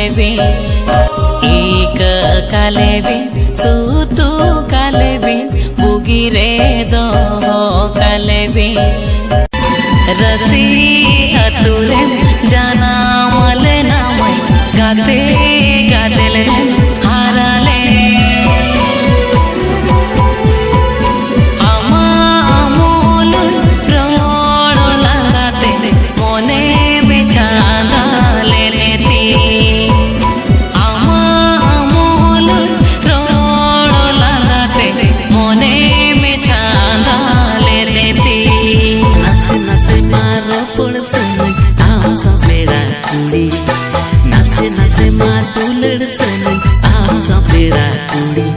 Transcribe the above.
कालेबिन एक कालेबिन सुतु कालेबिन बुगी रे दो कालेबिन रसी अतुरे जाना मले नामय गाते गादेले हाराले नासे नासे माँ तू लड़ सनई आम सा पेरा कुड़ी